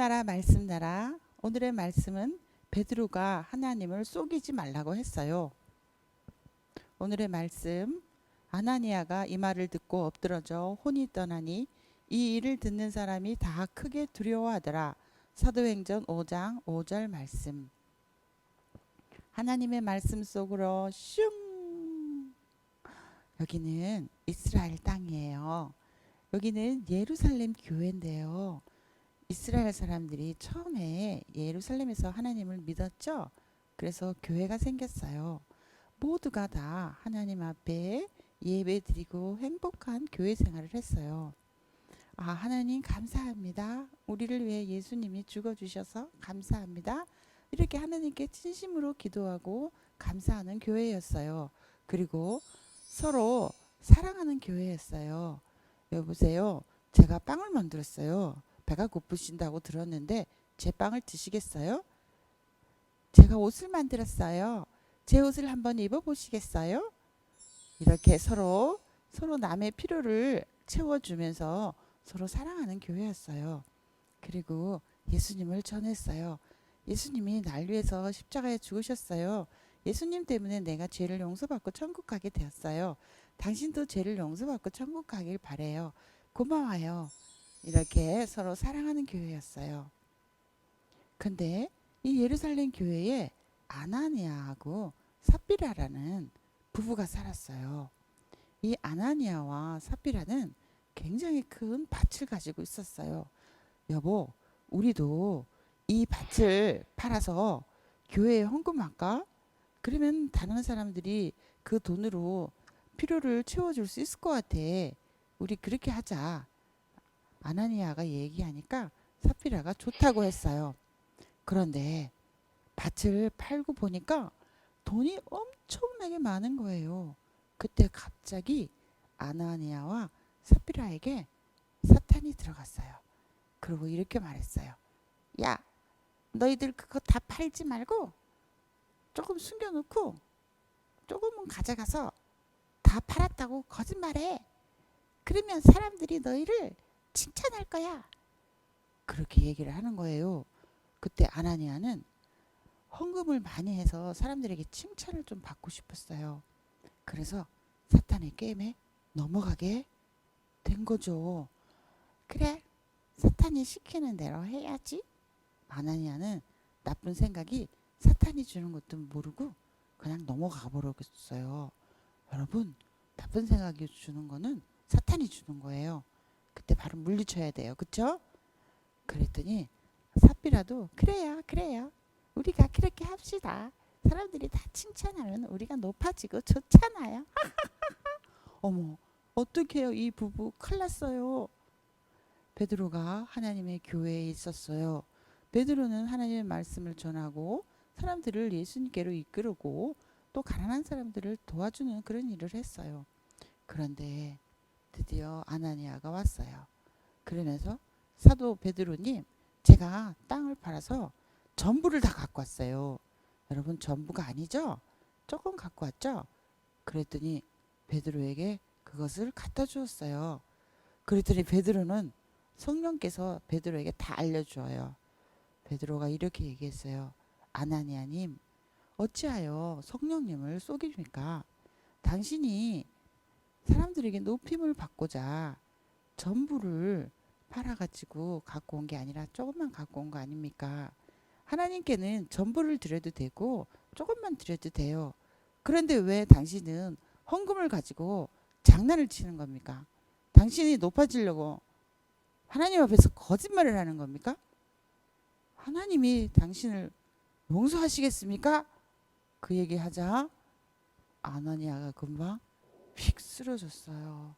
나라 말씀 나라. 오늘의 말씀은 베드로가 하나님을 속이지 말라고 했어요. 오늘의 말씀, 아나니아가 이 말을 듣고 엎드러져 혼이 떠나니 이 일을 듣는 사람이 다 크게 두려워하더라. 사도행전 5장 5절 말씀. 하나님의 말씀 속으로 슝. 여기는 이스라엘 땅이에요. 여기는 예루살렘 교회인데요. 이스라엘 사람들이 처음에 예루살렘에서 하나님을 믿었죠. 그래서 교회가 생겼어요. 모두가 다 하나님 앞에 예배 드리고 행복한 교회 생활을 했어요. 하나님 감사합니다. 우리를 위해 예수님이 죽어주셔서 감사합니다. 이렇게 하나님께 진심으로 기도하고 감사하는 교회였어요. 그리고 서로 사랑하는 교회였어요. 여보세요. 제가 빵을 만들었어요. 배가 고프신다고 들었는데 제 빵을 드시겠어요? 제가 옷을 만들었어요. 제 옷을 한번 입어보시겠어요? 이렇게 서로 남의 필요를 채워주면서 서로 사랑하는 교회였어요. 그리고 예수님을 전했어요. 예수님이 날 위해서 십자가에 죽으셨어요. 예수님 때문에 내가 죄를 용서받고 천국 가게 되었어요. 당신도 죄를 용서받고 천국 가길 바래요. 고마워요. 이렇게 서로 사랑하는 교회였어요. 근데 이 예루살렘 교회에 아나니아하고 삽비라라는 부부가 살았어요. 이 아나니아와 삽비라는 굉장히 큰 밭을 가지고 있었어요. 여보, 우리도 이 밭을 팔아서 교회에 헌금할까? 그러면 다른 사람들이 그 돈으로 필요를 채워줄 수 있을 것 같아. 우리 그렇게 하자. 아나니아가 얘기하니까 삽비라가 좋다고 했어요. 그런데 밭을 팔고 보니까 돈이 엄청나게 많은 거예요. 그때 갑자기 아나니아와 삽비라에게 사탄이 들어갔어요. 그리고 이렇게 말했어요. 야, 너희들 그거 다 팔지 말고 조금 숨겨놓고 조금은 가져가서 다 팔았다고 거짓말해. 그러면 사람들이 너희를 칭찬할 거야. 그렇게 얘기를 하는 거예요. 그때 아나니아는 헌금을 많이 해서 사람들에게 칭찬을 좀 받고 싶었어요. 그래서 사탄의 게임에 넘어가게 된 거죠. 그래, 사탄이 시키는 대로 해야지. 아나니아는 나쁜 생각이 사탄이 주는 것도 모르고 그냥 넘어가 버렸어요. 여러분, 나쁜 생각이 주는 거는 사탄이 주는 거예요. 그때 바로 물리쳐야 돼요. 그쵸? 그랬더니 삽비라도 그래요. 우리가 그렇게 합시다. 사람들이 다 칭찬하면 우리가 높아지고 좋잖아요. 어머, 어떡해요. 이 부부 큰일 났어요. 베드로가 하나님의 교회에 있었어요. 베드로는 하나님의 말씀을 전하고 사람들을 예수님께로 이끌고 또 가난한 사람들을 도와주는 그런 일을 했어요. 그런데 드디어 아나니아가 왔어요. 그러면서 사도 베드로님, 제가 땅을 팔아서 전부를 다 갖고 왔어요. 여러분, 전부가 아니죠? 조금 갖고 왔죠? 그랬더니 베드로에게 그것을 갖다 주었어요. 그랬더니 베드로는 성령께서 베드로에게 다 알려주어요. 베드로가 이렇게 얘기했어요. 아나니아님, 어찌하여 성령님을 속입니까? 당신이 사람들에게 높임을 받고자 전부를 팔아가지고 갖고 온 게 아니라 조금만 갖고 온 거 아닙니까? 하나님께는 전부를 드려도 되고 조금만 드려도 돼요. 그런데 왜 당신은 헌금을 가지고 장난을 치는 겁니까? 당신이 높아지려고 하나님 앞에서 거짓말을 하는 겁니까? 하나님이 당신을 용서하시겠습니까? 그 얘기하자 아나니아가 금방 휙 쓰러졌어요.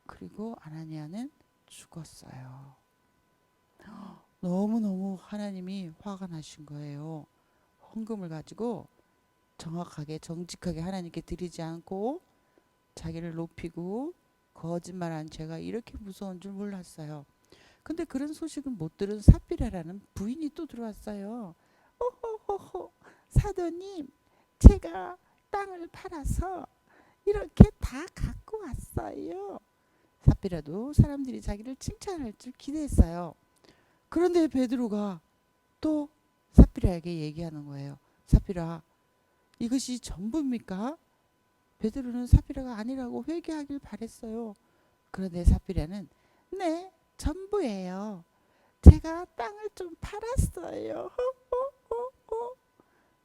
그리고 아나니아는 죽었어요. 너무너무 하나님이 화가 나신 거예요. 헌금을 가지고 정확하게 정직하게 하나님께 드리지 않고 자기를 높이고 거짓말한 죄가 이렇게 무서운 줄 몰랐어요. 근데 그런 소식을 못 들은 삽비라라는 부인이 또 들어왔어요. 호호호호, 사도님, 제가 땅을 팔아서 이렇게 다 갖고 왔어요. 삽비라도 사람들이 자기를 칭찬할 줄 기대했어요. 그런데 베드로가 또 삽비라에게 얘기하는 거예요. 삽비라, 이것이 전부입니까? 베드로는 삽비라가 아니라고 회개하길 바랬어요. 그런데 삽비라는 네, 전부예요. 제가 땅을 좀 팔았어요.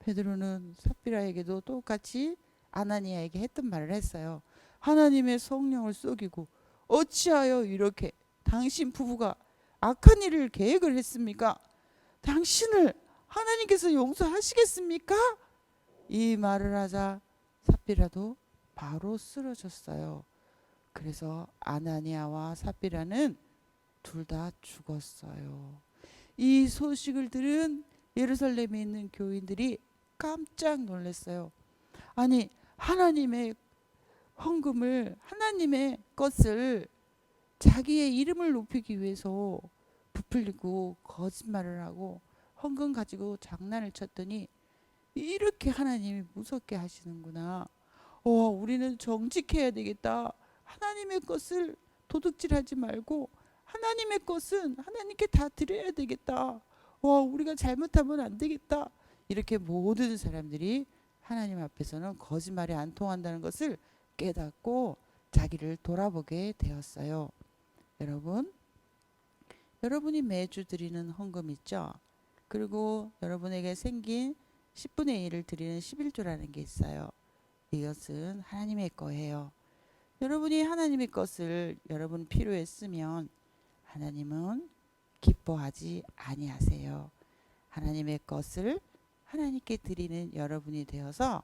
베드로는 삽비라에게도 똑같이 아나니아에게 했던 말을 했어요. 하나님의 성령을 속이고 어찌하여 이렇게 당신 부부가 악한 일을 계획을 했습니까? 당신을 하나님께서 용서하시겠습니까? 이 말을 하자 삽비라도 바로 쓰러졌어요. 그래서 아나니아와 삽비라는 둘 다 죽었어요. 이 소식을 들은 예루살렘에 있는 교인들이 깜짝 놀랐어요. 아니, 하나님의 헌금을, 하나님의 것을 자기의 이름을 높이기 위해서 부풀리고 거짓말을 하고 헌금 가지고 장난을 쳤더니 이렇게 하나님이 무섭게 하시는구나. 우리는 정직해야 되겠다. 하나님의 것을 도둑질하지 말고 하나님의 것은 하나님께 다 드려야 되겠다. 우리가 잘못하면 안 되겠다. 이렇게 모든 사람들이 하나님 앞에서는 거짓말이 안 통한다는 것을 깨닫고 자기를 돌아보게 되었어요. 여러분, 여러분이 매주 드리는 헌금 있죠? 그리고 여러분에게 생긴 10분의 1을 드리는 11조라는 게 있어요. 이것은 하나님의 거예요. 여러분이 하나님의 것을 여러분 필요에 쓰면 하나님은 기뻐하지 아니하세요. 하나님의 것을 하나님께 드리는 여러분이 되어서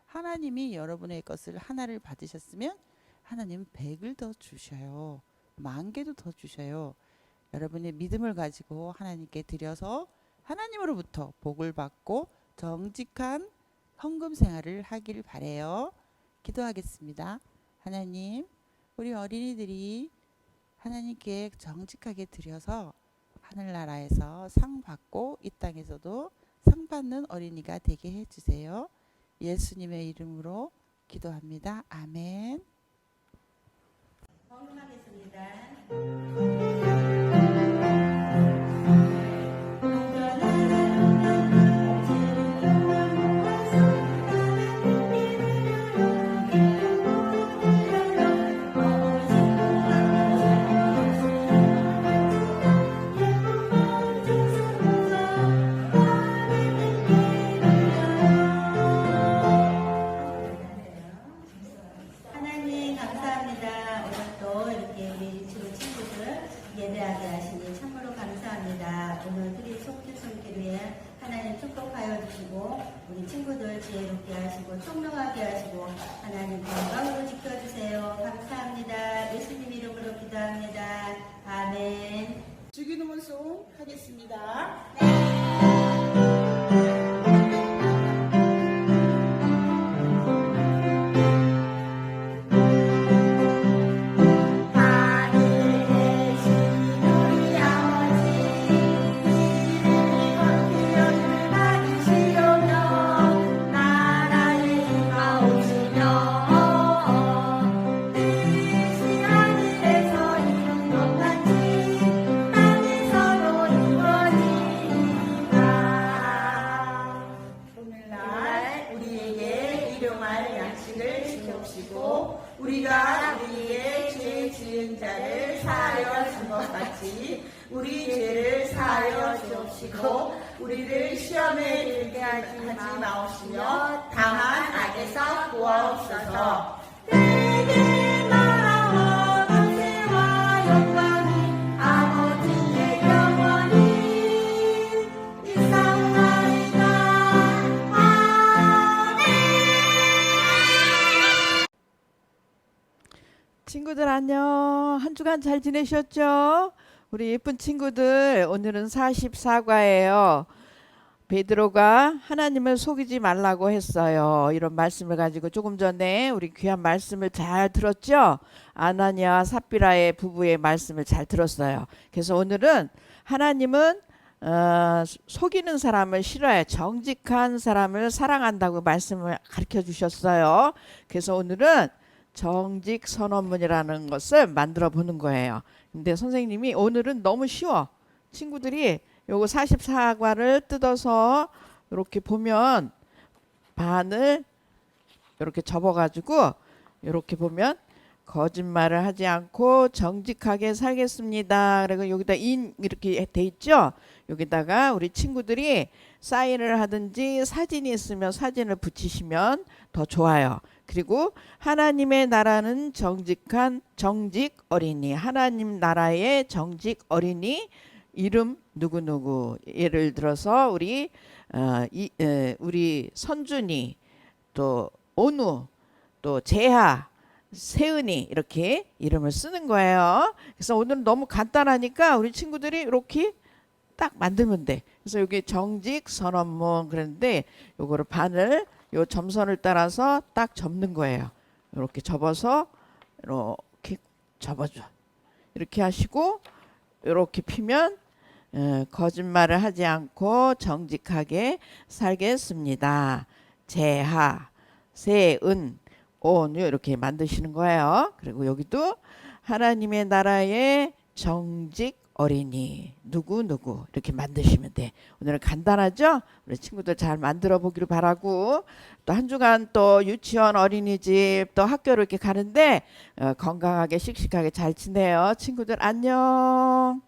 하나님이 여러분의 것을 하나를 받으셨으면 하나님은 100을 더 주셔요. 10,000개도 더 주셔요. 여러분의 믿음을 가지고 하나님께 드려서 하나님으로부터 복을 받고 정직한 헌금 생활을 하길 바래요. 기도하겠습니다. 하나님, 우리 어린이들이 하나님께 정직하게 드려서 하늘나라에서 상 받고 이 땅에서도 상 받는 어린이가 되게 해주세요. 예수님의 이름으로 기도합니다. 아멘. 헌금하겠습니다. 하나님 감사합니다. 오늘 또 이렇게 우리 유치부 친구들 예배하게 하시니 참으로 감사합니다. 오늘 드릴 속죄손길에 하나님 축복하여 주시고 우리 친구들 지혜롭게 하시고 총명하게 하시고 하나님 건강으로 지켜주세요. 감사합니다. 예수님 이름으로 기도합니다. 아멘. 주기도문 송 하겠습니다. 우리가 우리의 죄 지은 자를 사하여 준 것 같이 우리 죄를 사하여 주옵시고 우리를 시험에 들게 하지 마옵시며 다만 악에서 구하옵소서. 내게 나라와 권세와 영광이 아버지의 영원히 있사옵나이다. 아멘. 친구들 안녕. 한 주간 잘 지내셨죠? 우리 예쁜 친구들, 오늘은 44과예요. 베드로가 하나님을 속이지 말라고 했어요. 이런 말씀을 가지고 조금 전에 우리 귀한 말씀을 잘 들었죠? 아나니아와 삽비라의 부부의 말씀을 잘 들었어요. 그래서 오늘은 하나님은 속이는 사람을 싫어해 정직한 사람을 사랑한다고 말씀을 가르쳐 주셨어요. 그래서 오늘은 정직 선언문이라는 것을 만들어 보는 거예요. 근데 선생님이 오늘은 너무 쉬워. 친구들이 요거 44과를 뜯어서 이렇게 보면 반을 이렇게 접어가지고 이렇게 보면 거짓말을 하지 않고 정직하게 살겠습니다. 그리고 여기다 인 이렇게 돼 있죠. 여기다가 우리 친구들이 사인을 하든지 사진이 있으면 사진을 붙이시면 더 좋아요. 그리고 하나님의 나라는 정직한 정직 어린이, 하나님 나라의 정직 어린이 이름 누구누구. 예를 들어서 우리 선준이, 또 온우, 또 재하, 세은이 이렇게 이름을 쓰는 거예요. 그래서 오늘은 너무 간단하니까 우리 친구들이 이렇게 딱 만들면 돼. 그래서 여기 정직 선언문 그랬는데 요거를 반을 요 점선을 따라서 딱 접는 거예요. 이렇게 접어서 이렇게 접어줘. 이렇게 하시고 이렇게 피면 거짓말을 하지 않고 정직하게 살겠습니다. 재하, 세은, 온유 이렇게 만드시는 거예요. 그리고 여기도 하나님의 나라의 정직 어린이 누구누구 이렇게 만드시면 돼. 오늘은 간단하죠? 우리 친구들 잘 만들어 보기를 바라고, 또 한 주간 또 유치원, 어린이집, 또 학교를 이렇게 가는데 건강하게 씩씩하게 잘 지내요. 친구들 안녕.